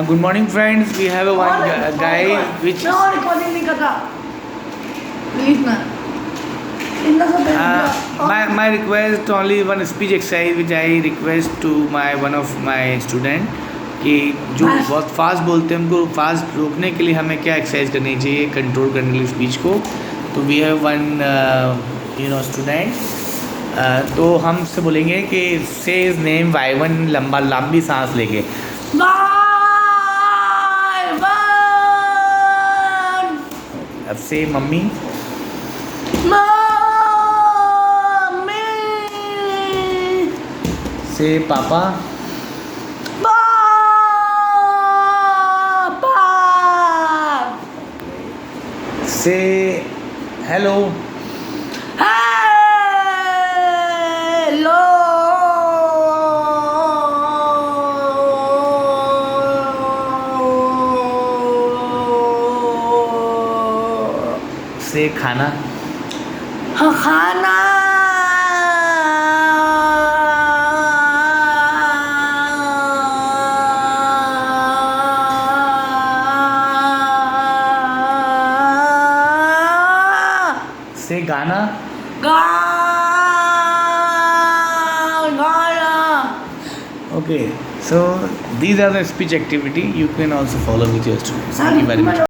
Good morning, friends. We have a guy which मैं और recording नहीं कर रहा प्लीज ना इतना सब my request only one speech exercise which I request to one of my student कि जो बहुत फास्ट बोलते हैं उनको फास्ट रोकने के लिए हमें क्या एक्सरसाइज करनी चाहिए कंट्रोल करने के लिए स्पीच को. तो वी हैव वन स्टूडेंट तो हमसे बोलेंगे कि से इज नेम वाइवन लंबी सांस लेके. अब से मम्मी से पापा से हेलो से खाना खाना से गाना okay, so these are the speech activity you can also follow with your students. Thank you very much.